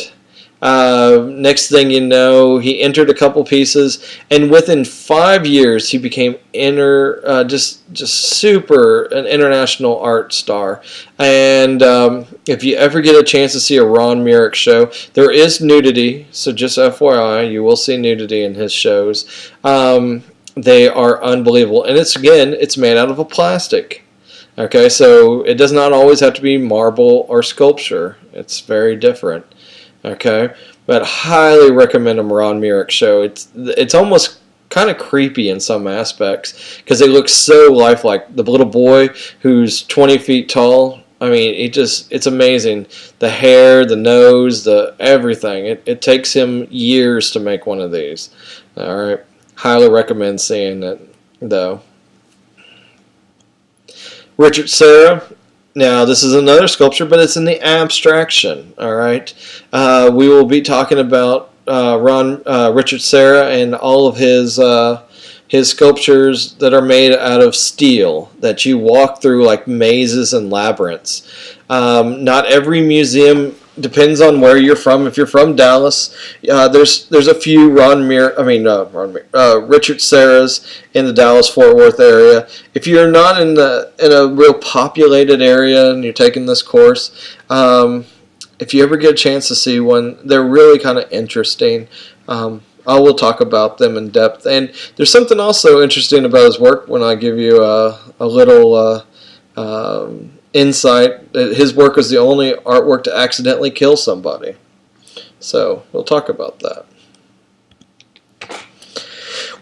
next thing you know, he entered a couple pieces, and within 5 years he became just super an international art star. And if you ever get a chance to see a Ron Murik show, there is nudity, so just FYI, you will see nudity in his shows. They are unbelievable, and it's made out of a plastic. Okay, so it does not always have to be marble or sculpture. It's very different. Okay, but highly recommend them Ron Murick show. It's almost kind of creepy in some aspects because they look so lifelike. The little boy who's 20 feet tall, I mean, it's amazing. The hair, the nose, the everything. It takes him years to make one of these. All right, highly recommend seeing it though. Richard Serra. Now, this is another sculpture, but it's in the abstraction. All right, we will be talking about Richard Serra and all of his sculptures that are made out of steel that you walk through like mazes and labyrinths. Not every museum, depends on where you're from. If you're from Dallas, there's a few Richard Serras in the Dallas-Fort Worth area. If you're not in a real populated area and you're taking this course, if you ever get a chance to see one, they're really kind of interesting. I will talk about them in depth. And there's something also interesting about his work when I give you a little insight. His work was the only artwork to accidentally kill somebody. So we'll talk about that.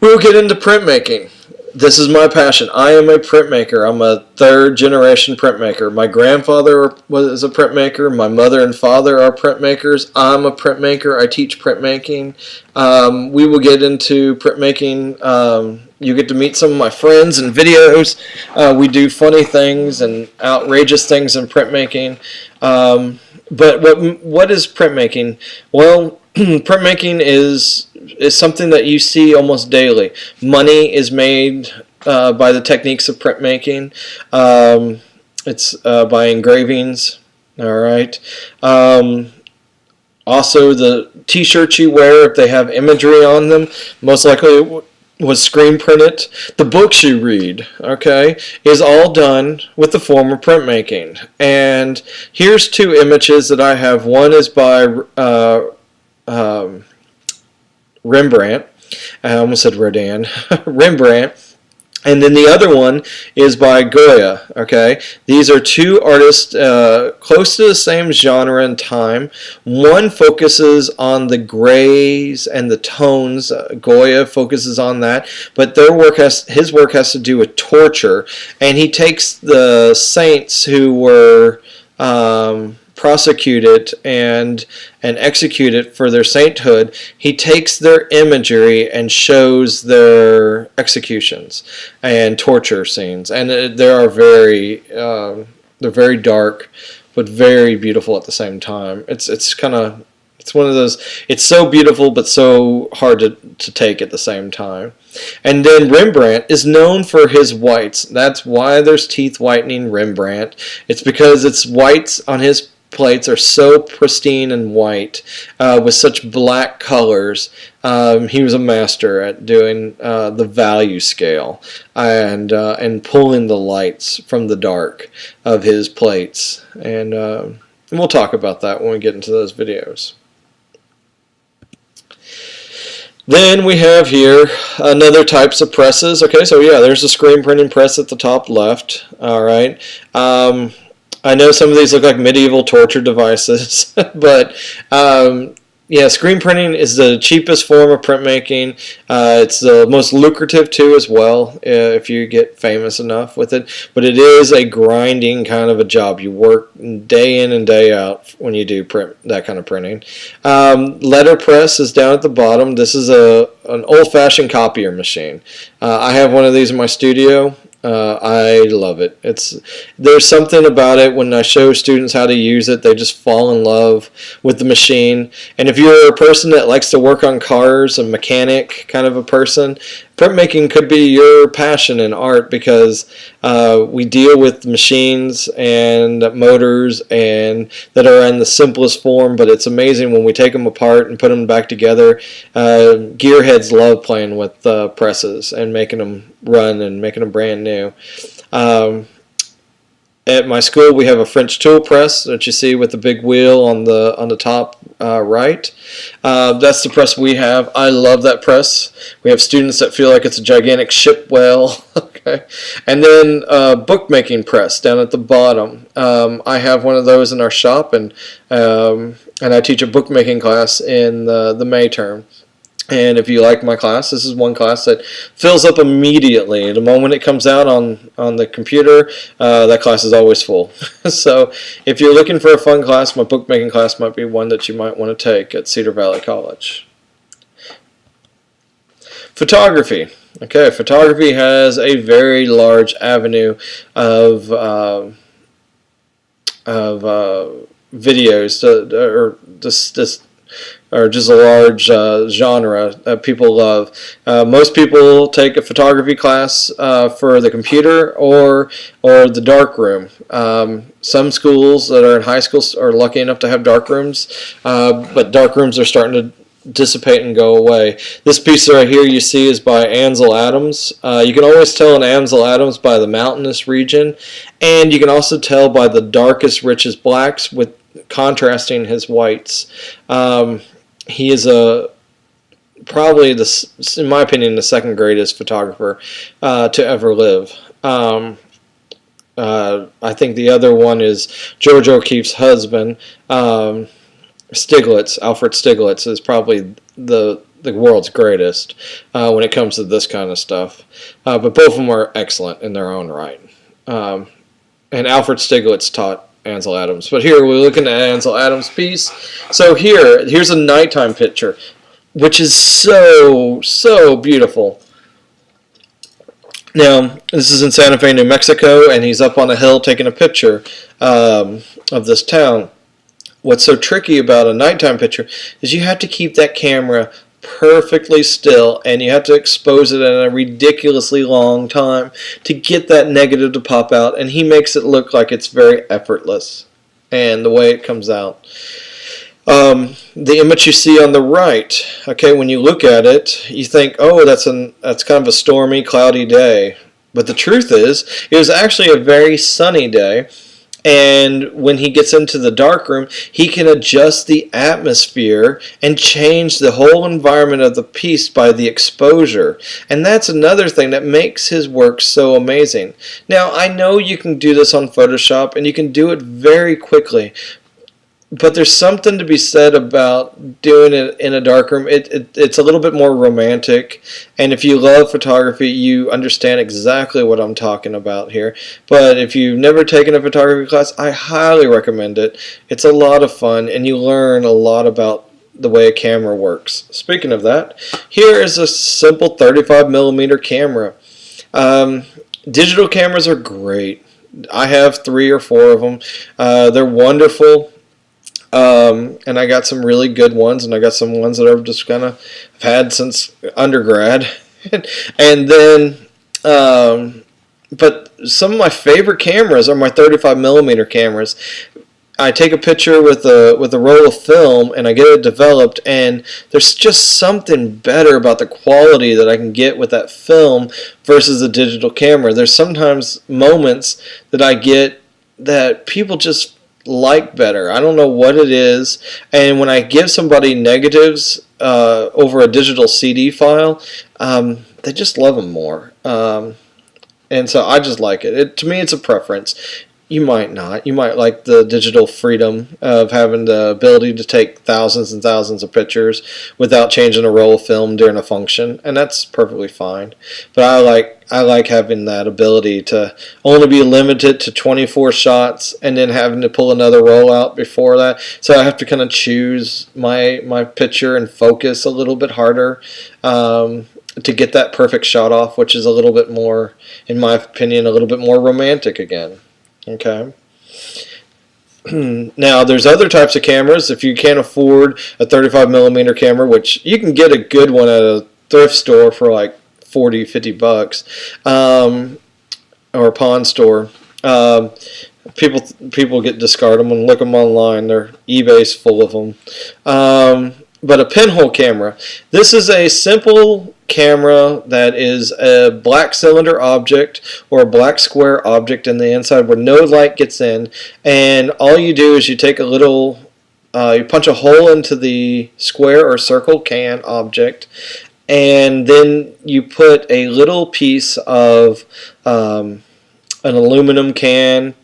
We'll get into printmaking. This is my passion. I am a printmaker. I'm a third-generation printmaker. My grandfather was a printmaker. My mother and father are printmakers. I'm a printmaker. I teach printmaking. We will get into printmaking. You get to meet some of my friends in videos. We do funny things and outrageous things in printmaking. But what is printmaking? Well, printmaking is something that you see almost daily. Money is made by the techniques of printmaking. It's by engravings. All right. Also, the T-shirts you wear, if they have imagery on them, most likely was screen printed. The books you read, okay, is all done with the form of printmaking. And here's two images that I have. One is by Rembrandt. I almost said Rodin. Rembrandt. And then the other one is by Goya. Okay, these are two artists close to the same genre and time. One focuses on the grays and the tones. Goya focuses on that, but his work has to do with torture, and he takes the saints who were prosecuted and executed for their sainthood. He takes their imagery and shows their executions and torture scenes, and they're very dark but very beautiful at the same time. It's one of those, it's so beautiful but so hard to take at the same time. And then Rembrandt is known for his whites. That's why there's teeth whitening Rembrandt. It's because its whites on his plates are so pristine and white with such black colors. He was a master at doing the value scale and pulling the lights from the dark of his plates. And we'll talk about that when we get into those videos. Then we have here another types of presses. Okay, so yeah, there's a screen printing press at the top left. All right. I know some of these look like medieval torture devices, but yeah, screen printing is the cheapest form of printmaking. It's the most lucrative too as well if you get famous enough with it. But it is a grinding kind of a job. You work day in and day out when you do that kind of printing. Letterpress is down at the bottom. This is an old-fashioned copier machine. I have one of these in my studio. I love it. There's something about it when I show students how to use it, they just fall in love with the machine. And if you're a person that likes to work on cars, a mechanic kind of a person, printmaking could be your passion in art, because we deal with machines and motors and that are in the simplest form, but it's amazing when we take them apart and put them back together. Gearheads love playing with presses and making them run and making them brand new. At my school, we have a French tool press that you see with the big wheel on the top right. That's the press we have. I love that press. We have students that feel like it's a gigantic ship whale. Okay, and then bookmaking press down at the bottom. I have one of those in our shop, and I teach a bookmaking class in the May term. And if you like my class, this is one class that fills up immediately. The moment it comes out on the computer, that class is always full. So if you're looking for a fun class, my bookmaking class might be one that you might want to take at Cedar Valley College. Photography. Okay, photography has a very large avenue of videos, or just a large genre that people love. Most people take a photography class for the computer or the dark room. Some schools that are in high school are lucky enough to have dark rooms, but dark rooms are starting to dissipate and go away. This piece right here you see is by Ansel Adams. You can always tell an Ansel Adams by the mountainous region, and you can also tell by the darkest, richest blacks with contrasting his whites. He is probably, in my opinion, the second greatest photographer to ever live. I think the other one is George O'Keeffe's husband. Stiglitz, Alfred Stiglitz, is probably the world's greatest when it comes to this kind of stuff. But both of them are excellent in their own right. And Alfred Stiglitz taught Ansel Adams. But here we're looking at Ansel Adams' piece. So here's a nighttime picture, which is so beautiful. Now, this is in Santa Fe, New Mexico, and he's up on a hill taking a picture of this town. What's so tricky about a nighttime picture is you have to keep that camera perfectly still, and you have to expose it in a ridiculously long time to get that negative to pop out, and he makes it look like it's very effortless, and the way it comes out. The image you see on the right, okay, when you look at it, you think, oh, that's kind of a stormy, cloudy day. But the truth is, it was actually a very sunny day. And when he gets into the darkroom, he can adjust the atmosphere and change the whole environment of the piece by the exposure. And that's another thing that makes his work so amazing. Now, I know you can do this on Photoshop, and you can do it very quickly. But there's something to be said about doing it in a darkroom. It's a little bit more romantic, and if you love photography, you understand exactly what I'm talking about here. But if you've never taken a photography class, I highly recommend it. It's a lot of fun, and you learn a lot about the way a camera works. Speaking of that, here is a simple 35mm camera. Digital cameras are great. I have 3 or 4 of them. They're wonderful. And I got some really good ones, and I got some ones that I've just kind of had since undergrad. And then, but some of my favorite cameras are my 35mm cameras. I take a picture with a roll of film, and I get it developed, and there's just something better about the quality that I can get with that film versus a digital camera. There's sometimes moments that I get that people just like better. I don't know what it is, and when I give somebody negatives over a digital CD file, they just love them more, and so I just like it. To me, it's a preference. You might not. You might like the digital freedom of having the ability to take thousands and thousands of pictures without changing a roll of film during a function, and that's perfectly fine. But I like having that ability to only be limited to 24 shots and then having to pull another roll out before that. So I have to kind of choose my picture and focus a little bit harder to get that perfect shot off, which is a little bit more, in my opinion, a little bit more romantic again. Okay. Now, there's other types of cameras. If you can't afford a 35mm camera, which you can get a good one at a thrift store for like $40-50, or a pawn store. People discard them and look them online. eBay's full of them. But a pinhole camera. This is a simple camera that is a black cylinder object or a black square object in the inside where no light gets in, and all you do is you take a little, you punch a hole into the square or circle can object, and then you put a little piece of an aluminum can,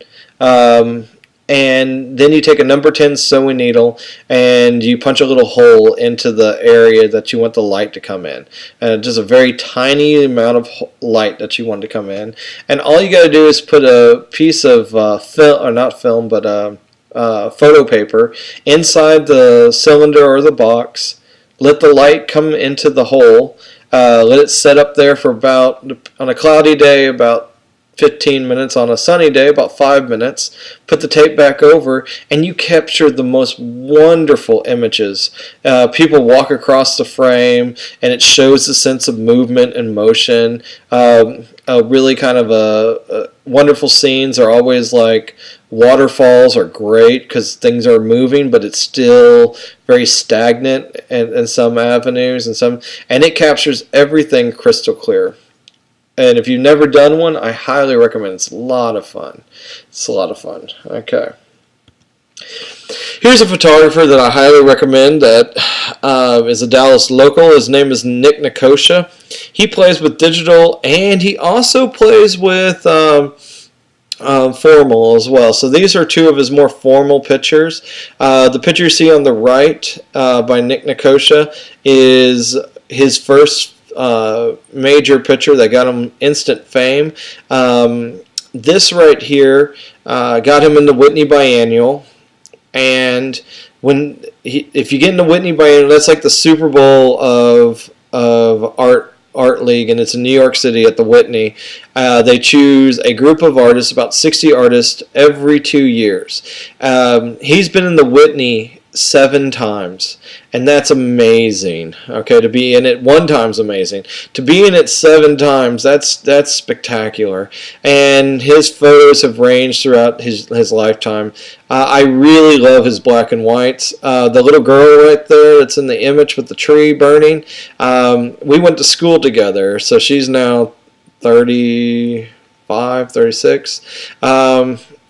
um, and then you take a number 10 sewing needle and you punch a little hole into the area that you want the light to come in. Just a very tiny amount of light that you want to come in. And all you got to do is put a piece of film, or not film, but photo paper inside the cylinder or the box. Let the light come into the hole. Let it set up there for about, on a cloudy day, about 15 minutes, on a sunny day about 5 minutes. Put the tape back over, and you capture the most wonderful images. People walk across the frame, and it shows the sense of movement and motion. Really kind of wonderful scenes are always like waterfalls are great because things are moving, but it's still very stagnant in some avenues, and it captures everything crystal clear. And if you've never done one, I highly recommend it. It's a lot of fun. It's a lot of fun. Okay. Here's a photographer that I highly recommend that is a Dallas local. His name is Nick Nicosia. He plays with digital, and he also plays with formal as well. So these are two of his more formal pictures. The picture you see on the right by Nick Nicosia is his first major picture that got him instant fame. This right here got him in the Whitney Biennial, and if you get in the Whitney Biennial, that's like the Super Bowl of art league, and it's in New York City at the Whitney. They choose a group of artists, about 60 artists, every 2 years. He's been in the Whitney 7 times, and that's amazing. Okay, to be in it 1 time's amazing. To be in it 7 times, that's spectacular. And his photos have ranged throughout his lifetime. I really love his black and whites. The little girl right there that's in the image with the tree burning, we went to school together, so she's now 35, 36.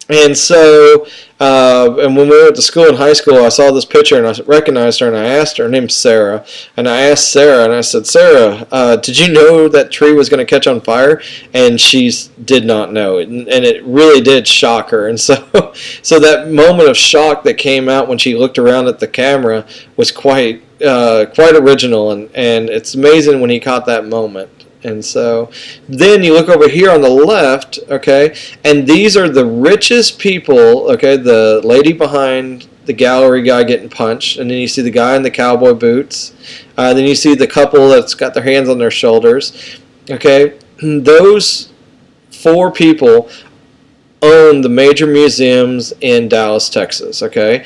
And so, and when we went to school in high school, I saw this picture and I recognized her, and I asked her name's Sarah, and I asked Sarah, and I said, Sarah, did you know that tree was going to catch on fire? And she did not know, and it really did shock her. And so that moment of shock that came out when she looked around at the camera was quite original, and it's amazing when he caught that moment. And so then you look over here on the left, okay, and these are the richest people, okay, the lady behind the gallery guy getting punched, and then you see the guy in the cowboy boots, then you see the couple that's got their hands on their shoulders, okay. Those 4 people own the major museums in Dallas, Texas, okay.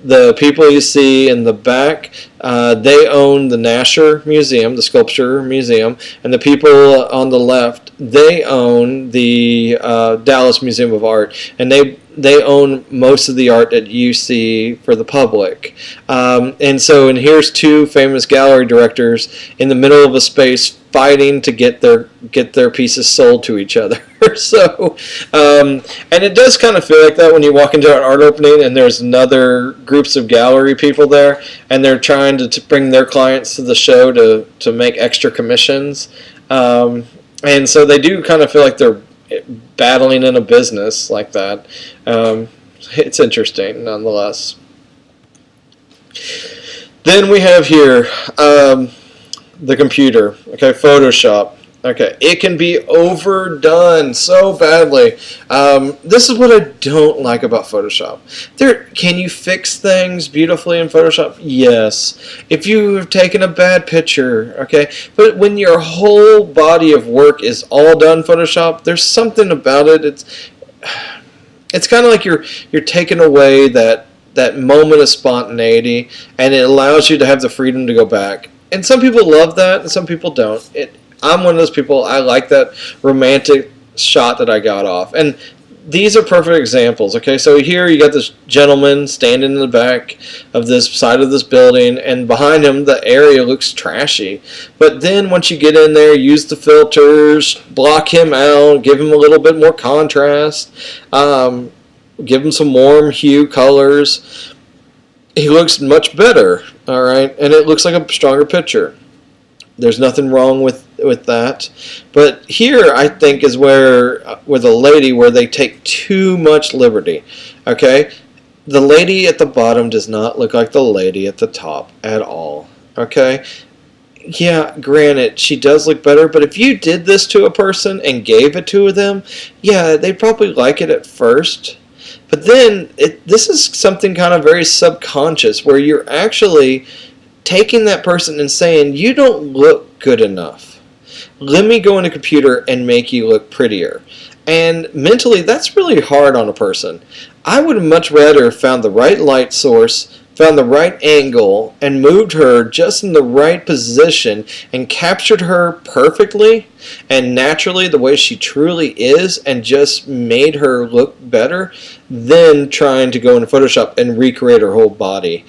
The people you see in the back, they own the Nasher Museum, the Sculpture Museum, and the people on the left, they own the Dallas Museum of Art, and they own most of the art that you see for the public. And here's 2 famous gallery directors in the middle of a space fighting to get their pieces sold to each other. So, and it does kind of feel like that when you walk into an art opening and there's another groups of gallery people there, and they're trying to bring their clients to the show to make extra commissions. And so they do kind of feel like they're battling in a business like that. It's interesting nonetheless. Then we have here the computer, okay, Photoshop. Okay, it can be overdone so badly. This is what I don't like about Photoshop. Can you fix things beautifully in Photoshop? Yes. If you have taken a bad picture, okay, but when your whole body of work is all done Photoshop, there's something about it. It's kind of like you're taking away that moment of spontaneity, and it allows you to have the freedom to go back. And some people love that, and some people don't. I'm one of those people. I like that romantic shot that I got off. And these are perfect examples. Okay, so here you got this gentleman standing in the back of this side of this building, and behind him the area looks trashy. But then once you get in there, use the filters, block him out, give him a little bit more contrast, give him some warm hue colors. He looks much better, all right, and it looks like a stronger picture. There's nothing wrong with that. But here, I think, is where, with a lady, where they take too much liberty. Okay? The lady at the bottom does not look like the lady at the top at all. Okay? Yeah, granted, she does look better, but if you did this to a person and gave it to them, yeah, they'd probably like it at first. But then, this is something kind of very subconscious, where you're actually taking that person and saying, you don't look good enough. Let me go in a computer and make you look prettier. And mentally, that's really hard on a person. I would have much rather found the right light source, found the right angle, and moved her just in the right position and captured her perfectly and naturally the way she truly is and just made her look better than trying to go into Photoshop and recreate her whole body.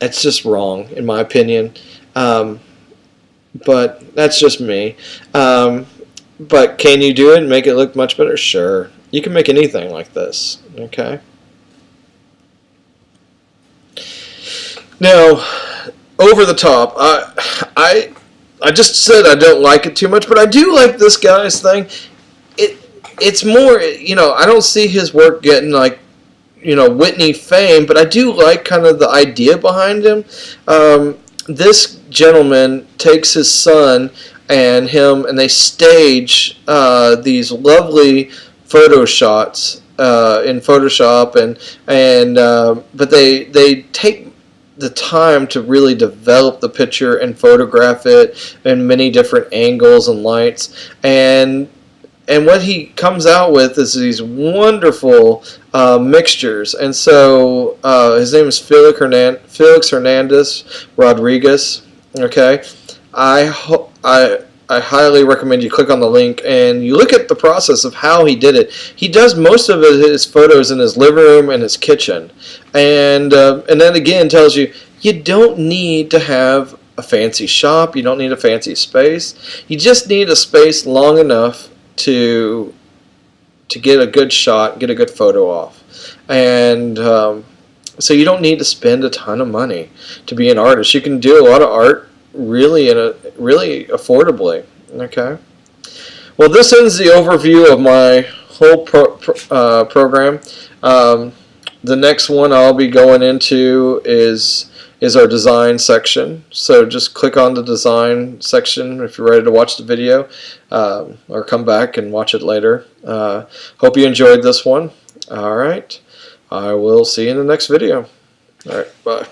It's just wrong, in my opinion. But that's just me. But can you do it and make it look much better? Sure. You can make anything like this. Okay? Now, over the top, I just said I don't like it too much, but I do like this guy's thing. It's more, I don't see his work getting like, Whitney fame, but I do like kind of the idea behind him. This gentleman takes his son and him, and they stage these lovely photo shots in Photoshop, but they take the time to really develop the picture and photograph it in many different angles and lights, and what he comes out with is these wonderful mixtures. And so his name is Felix Hernandez Rodriguez. Okay, I highly recommend you click on the link and you look at the process of how he did it. He does most of his photos in his living room and his kitchen, and then again tells you don't need to have a fancy shop. You don't need a fancy space. You just need a space long enough to get a good shot, get a good photo off. And so you don't need to spend a ton of money to be an artist. You can do a lot of art really affordably. Okay. Well, this ends the overview of my whole program. The next one I'll be going into is our design section. So just click on the design section if you're ready to watch the video, or come back and watch it later. Hope you enjoyed this one. All right. I will see you in the next video. All right. Bye.